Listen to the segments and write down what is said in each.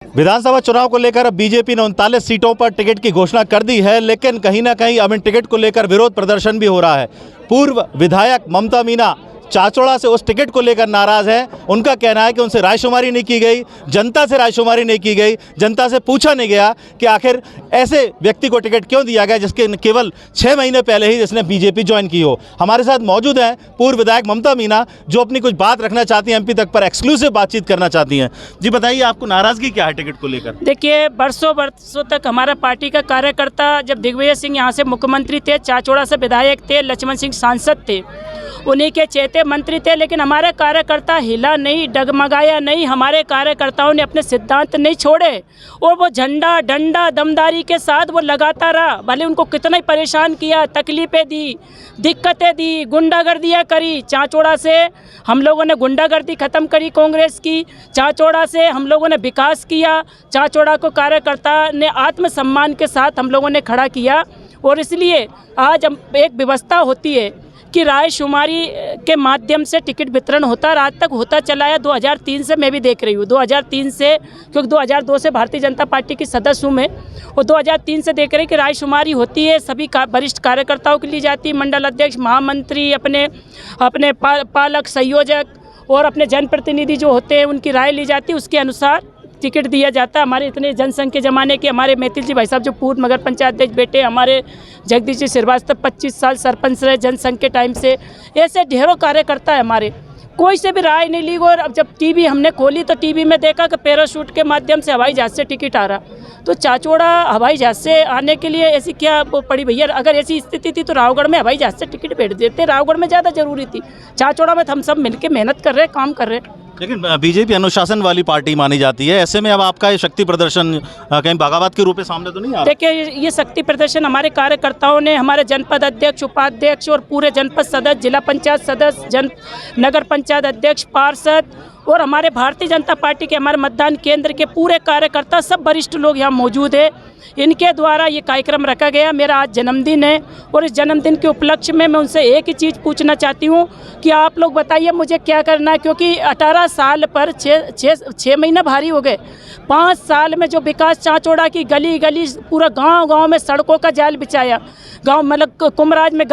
विधानसभा चुनाव को लेकर अब बीजेपी ने 39 सीटों पर टिकट की घोषणा कर दी है, लेकिन कहीं ना कहीं अब इन टिकट को लेकर विरोध प्रदर्शन भी हो रहा है। पूर्व विधायक ममता मीना चाचौड़ा से उस टिकट को लेकर नाराज़ है। उनका कहना है कि उनसे रायशुमारी नहीं की गई, जनता से रायशुमारी नहीं की गई, जनता से पूछा नहीं गया कि आखिर ऐसे व्यक्ति को टिकट क्यों दिया गया जिसके केवल 6 महीने पहले ही जिसने बीजेपी ज्वाइन की हो। हमारे साथ मौजूद हैं पूर्व विधायक ममता मीना, जो अपनी कुछ बात रखना चाहती हैं, एमपी तक पर एक्सक्लूसिव बातचीत करना चाहती हैं। जी बताइए, आपको नाराज़गी क्या है टिकट को लेकर? देखिए, बरसों तक हमारा पार्टी का कार्यकर्ता, जब दिग्विजय सिंह यहाँ से मुख्यमंत्री थे, चाचौड़ा से विधायक थे, लक्ष्मण सिंह सांसद थे, उन्हीं के चेते मंत्री थे, लेकिन हमारे कार्यकर्ता हिला नहीं, डगमगाया नहीं। हमारे कार्यकर्ताओं ने अपने सिद्धांत नहीं छोड़े और वो झंडा डंडा दमदारी के साथ वो लगाता रहा। भले उनको कितना ही परेशान किया, तकलीफ़ें दी, दिक्कतें दी, गुंडागर्दियाँ करी। चाचौड़ा से हम लोगों ने गुंडागर्दी ख़त्म करी कांग्रेस की, चाचौड़ा से हम लोगों ने विकास किया, चाचौड़ा को कार्यकर्ता ने आत्मसम्मान के साथ हम लोगों ने खड़ा किया। और इसलिए आज एक व्यवस्था होती है कि रायशुमारी के माध्यम से टिकट वितरण होता, आज तक होता चला है। 2003 से मैं भी देख रही हूँ, 2003 से, क्योंकि 2002 से भारतीय जनता पार्टी की सदस्य हूँ मैं, और 2003 से देख रही कि रायशुमारी होती है, सभी वरिष्ठ कार्यकर्ताओं के लिए जाती, मंडल अध्यक्ष, महामंत्री, अपने पालक, संयोजक और अपने जनप्रतिनिधि जो होते हैं उनकी राय ली जाती, उसके अनुसार टिकट दिया जाता है। हमारे इतने जनसंघ के ज़माने के हमारे मैथिल जी भाई साहब जो पूर्व नगर पंचायत अध्यक्ष बेटे, हमारे जगदीश जी श्रीवास्तव 25 साल सरपंच रहे जनसंघ के टाइम से, ऐसे ढेरों कार्यकर्ता है हमारे, कोई से भी राय नहीं ली। और अब जब टीवी हमने खोली तो टीवी में देखा कि पैराशूट के माध्यम से हवाई जहाज़ से टिकट आ रहा। तो चाचौड़ा हवाई जहाज़ से आने के लिए ऐसी क्या पड़ी भैया? अगर ऐसी स्थिति थी तो रावगढ़ में हवाई जहाज़ से टिकट भेज देते, रावगढ़ में ज़्यादा ज़रूरी थी। चाचौड़ा में हम सब मिलकर मेहनत कर रहे हैं, काम कर रहे हैं। लेकिन बीजेपी अनुशासन वाली पार्टी मानी जाती है, ऐसे में अब आपका ये शक्ति प्रदर्शन कहीं बगावत के रूप में सामने तो नहीं आ रहा? देखिए, ये शक्ति प्रदर्शन हमारे कार्यकर्ताओं ने, हमारे जनपद अध्यक्ष, उपाध्यक्ष और पूरे जनपद सदस्य, जिला पंचायत सदस्य, नगर पंचायत अध्यक्ष, पार्षद और हमारे भारतीय जनता पार्टी के हमारे मतदान केंद्र के पूरे कार्यकर्ता, सब वरिष्ठ लोग यहाँ मौजूद है। इनके द्वारा ये कार्यक्रम रखा गया। मेरा आज जन्मदिन है और इस जन्मदिन के उपलक्ष्य में मैं उनसे एक ही चीज़ पूछना चाहती हूँ कि आप लोग बताइए मुझे क्या करना है, क्योंकि 18 साल पर 6 महीने भारी हो गए। 5 साल में जो विकास चाचौड़ा की गली गली पूरा गांव में सड़कों का जाल बिछाया, गांव मतलब कुमराज में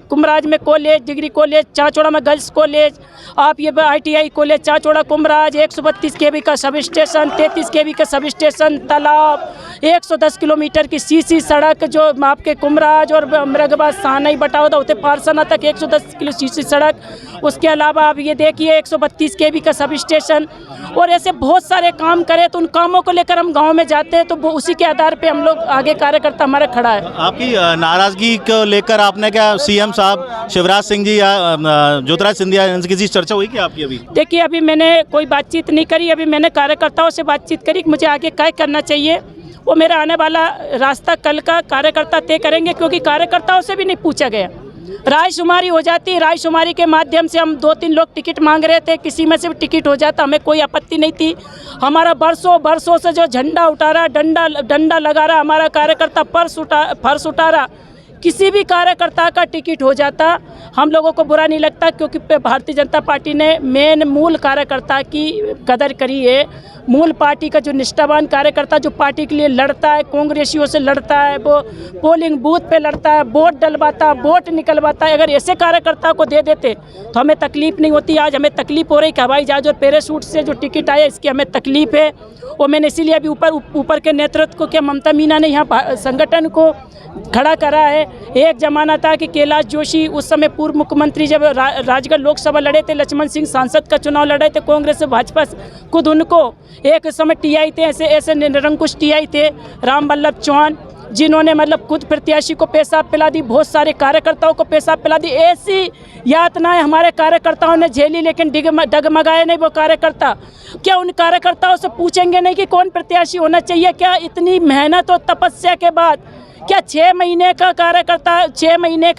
कुमराज में कॉलेज, डिग्री कॉलेज, चाचौड़ा में गर्ल्स कॉलेज, आप ये ITI कॉलेज चाचौड़ा कुमराज, 132 kV का सब स्टेशन, 33 kV का सब स्टेशन, तालाब, 110 किलोमीटर की सीसी सड़क जो आपके कुमराज और मृगबाद सानई बटावदा होते पारसाना तक 110 किलो सीसी सड़क। उसके अलावा आप ये देखिए 132 kV का सब स्टेशन, और ऐसे बहुत सारे काम करे। तो उन कामों को लेकर हम गांव में जाते हैं, तो वो उसी के आधार पे हम लोग आगे कार्यकर्ता हमारा खड़ा है। आपकी नाराजगी को लेकर आपने क्या सीएम साहब शिवराज सिंह जी या ज्योतिराज सिंधिया इनसे किसी चर्चा हुई क्या आपकी? अभी देखिए, अभी मैंने कोई बातचीत नहीं करी। अभी मैंने कार्यकर्ताओं से बातचीत करी कि मुझे आगे क्या करना चाहिए। वो मेरा आने वाला रास्ता कल का कार्यकर्ता तय करेंगे, क्योंकि कार्यकर्ताओं से भी नहीं पूछा गया। रायशुमारी हो जाती, रायशुमारी के माध्यम से हम 2-3 लोग टिकट मांग रहे थे, किसी में से भी टिकट हो जाता, हमें कोई आपत्ति नहीं थी। हमारा बरसों से जो झंडा उठा रहा, डंडा लगा रहा, हमारा कार्यकर्ता फर्श उठा रहा, किसी भी कार्यकर्ता का टिकट हो जाता, हम लोगों को बुरा नहीं लगता, क्योंकि भारतीय जनता पार्टी ने मूल कार्यकर्ता की कदर करी है। मूल पार्टी का जो निष्ठावान कार्यकर्ता जो पार्टी के लिए लड़ता है, कांग्रेसियों से लड़ता है, वो पोलिंग बूथ पे लड़ता है, वोट डलवाता, वोट निकलवाता है, अगर ऐसे कार्यकर्ता को दे देते तो हमें तकलीफ नहीं होती। आज हमें तकलीफ हो रही कि हवाई जहाज और पैराशूट से जो टिकट आया इसकी हमें तकलीफ है। और मैंने इसीलिए अभी ऊपर के नेतृत्व को, क्या ममता मीना ने यहाँ संगठन को खड़ा करा है। एक ज़माना था कि कैलाश जोशी उस समय पूर्व मुख्यमंत्री जब राजगढ़ लोकसभा लड़े थे, लक्ष्मण सिंह सांसद का चुनाव लड़े थे कांग्रेस से भाजपा से, खुद उनको एक समय TI थे, ऐसे निरंकुश TI थे राम वल्लभ चौहान, जिन्होंने मतलब खुद प्रत्याशी को पेशाब पिला दी, बहुत सारे कार्यकर्ताओं को पेशाब पिला दी। ऐसी यातनाएं हमारे कार्यकर्ताओं ने झेली, लेकिन डगमगाए नहीं वो कार्यकर्ता। क्या उन कार्यकर्ताओं से पूछेंगे नहीं कि कौन प्रत्याशी होना चाहिए? क्या इतनी मेहनत और तपस्या के बाद क्या 6 महीने का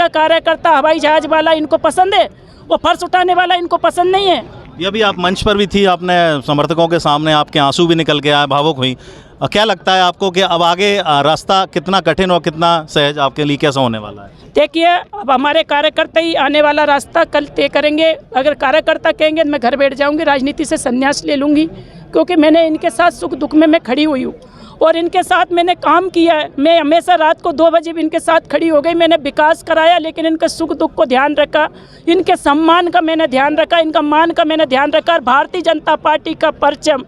कार्यकर्ता हवाई जहाज वाला इनको पसंद है? वो फर्श उठाने वाला इनको पसंद नहीं है। ये अभी आप मंच पर भी थी, अपने समर्थकों के सामने आपके आंसू भी निकल के आए, भावुक हुई। क्या लगता है आपको कि अब आगे रास्ता कितना कठिन और कितना सहज आपके लिए कैसा होने वाला है? देखिए, अब हमारे कार्यकर्ता ही आने वाला रास्ता कल तय करेंगे। अगर कार्यकर्ता कहेंगे तो मैं घर बैठ जाऊंगी, राजनीति से संन्यास ले लूँगी, क्योंकि मैंने इनके साथ सुख दुख में मैं खड़ी हुई हूँ और इनके साथ मैंने काम किया है। मैं हमेशा रात को 2 बजे भी इनके साथ खड़ी हो गई। मैंने विकास कराया, लेकिन इनके सुख दुख को ध्यान रखा, इनके सम्मान का मैंने ध्यान रखा, इनका मान का मैंने ध्यान रखा। और भारतीय जनता पार्टी का परचम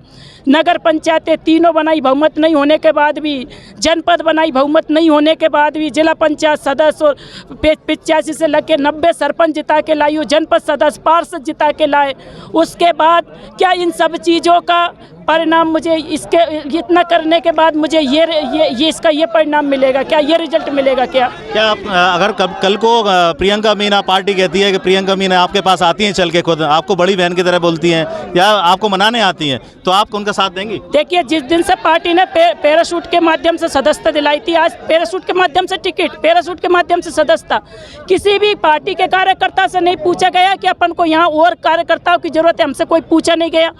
नगर पंचायतें तीनों बनाई बहुमत नहीं होने के बाद भी, जनपद बनाई बहुमत नहीं होने के बाद भी, जिला पंचायत सदस्य और 85 से लगे 90 सरपंच जिता के लाई, जनपद सदस्य पार्षद जिता के लाए। उसके बाद क्या इन सब चीज़ों का परिणाम मुझे इसके इतना करने के बाद मुझे ये इसका ये परिणाम मिलेगा क्या, ये रिजल्ट मिलेगा क्या? क्या आप अगर कल को प्रियंका मीना, पार्टी कहती है कि प्रियंका मीना आपके पास आती हैं, चल के खुद आपको बड़ी बहन की तरह बोलती हैं या आपको मनाने आती हैं, तो आप उनका साथ देंगी? देखिए, जिस दिन से पार्टी ने पैराशूट के माध्यम से सदस्यता दिलाई थी, आज पैराशूट के माध्यम से टिकट, पैराशूट के माध्यम से सदस्यता, किसी भी पार्टी के कार्यकर्ता से नहीं पूछा गया कि अपन को यहाँ और कार्यकर्ताओं की जरूरत है, हमसे कोई पूछा नहीं गया।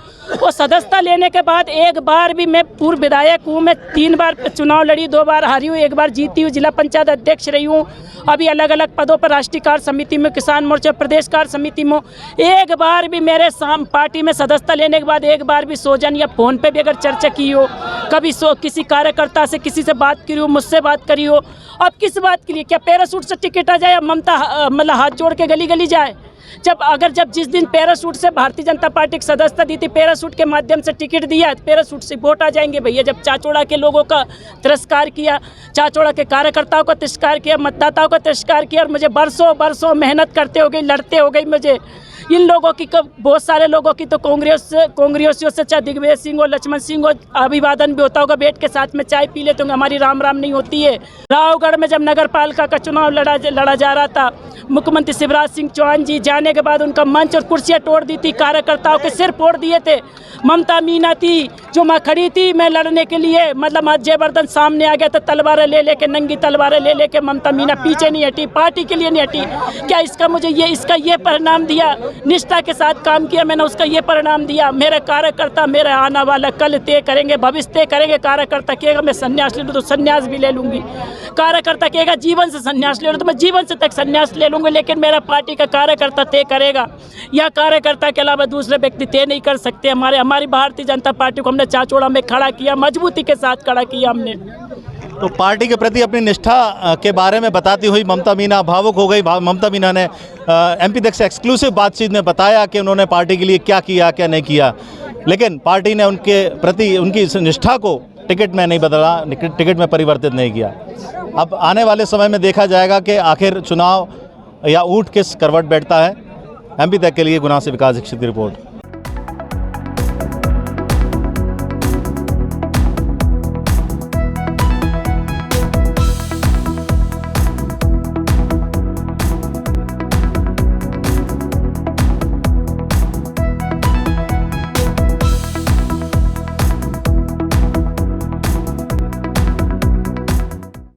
और सदस्यता लेने के बाद एक बार भी, मैं पूर्व विधायक हूँ, मैं 3 बार चुनाव लड़ी, 2 बार हारी हूँ, 1 बार जीती हूँ, जिला पंचायत अध्यक्ष रही हूँ, अभी अलग अलग पदों पर राष्ट्रीय कार्य समिति में, किसान मोर्चा प्रदेश कार्य समिति में। एक बार भी मेरे पार्टी में सदस्यता लेने के बाद एक बार भी सौजन या फ़ोन पे भी अगर चर्चा की हो, कभी किसी कार्यकर्ता से किसी से बात करी हो, मुझसे बात करी हो, अब किस बात के लिए? क्या पैराशूट से टिकट आ जाए या ममता मतलब हाथ जोड़ के गली गली जाए? जब जिस दिन पैराशूट से भारतीय जनता पार्टी की सदस्यता दी थी, पैराशूट के माध्यम से टिकट दिया, पैराशूट से वोट आ जाएंगे भैया। जब चाचौड़ा के लोगों का तिरस्कार किया, चाचौड़ा के कार्यकर्ताओं का तिरस्कार किया, मतदाताओं का तिरस्कार किया, और मुझे बरसों मेहनत करते हो गई, लड़ते हो गई मुझे। इन लोगों की, बहुत सारे लोगों की तो कांग्रेसियों से चाहे दिग्विजय सिंह और लक्ष्मण सिंह और अभिवादन भी होता होगा, बैठ के साथ में चाय पी लेते होंगे, हमारी राम राम नहीं होती है। रावगढ़ में जब नगर पालिका का चुनाव लड़ा जा रहा था, मुख्यमंत्री शिवराज सिंह चौहान जी जाने के बाद उनका मंच और कुर्सियाँ तोड़ दी थी, कार्यकर्ताओं के सिर फोड़ दिए थे। ममता मीना थी जो मैं खड़ी थी, मैं लड़ने के लिए, मतलब जयवर्धन सामने आ गया तो तलवारें ले लेके, नंगी तलवारें ले लेके ममता मीना पीछे नहीं हटी, पार्टी के लिए नहीं हटी। क्या इसका मुझे इसका ये परिणाम दिया? निष्ठा के साथ काम किया मैंने, उसका ये परिणाम दिया। मेरे कार्यकर्ता, मेरे आने वाला कल तय करेंगे, भविष्य तय करेंगे। कार्यकर्ता कहेगा मैं संन्यास ले लूँ तो संन्यास भी ले लूँगी, कार्यकर्ता कहेगा जीवन से संन्यास ले लूँ तो मैं जीवन से तक संन्यास ले लूँगी, लेकिन मेरा पार्टी का कार्यकर्ता तय करेगा। या कार्यकर्ता के अलावा दूसरे व्यक्ति तय नहीं कर सकते। हमारी भारतीय जनता पार्टी को हमने चाचौड़ा में खड़ा किया, मजबूती के साथ खड़ा किया हमने। तो पार्टी के प्रति अपनी निष्ठा के बारे में बताती हुई ममता मीना भावुक हो गई। ममता मीना ने एमपी तक से एक्सक्लूसिव बातचीत में बताया कि उन्होंने पार्टी के लिए क्या किया, क्या नहीं किया, लेकिन पार्टी ने उनके प्रति उनकी निष्ठा को टिकट में नहीं बदला, टिकट में परिवर्तित नहीं किया। अब आने वाले समय में देखा जाएगा कि आखिर चुनाव या ऊँट किस करवट बैठता है। एमपी तक के लिए गुना से विकास दीक्षित की रिपोर्ट।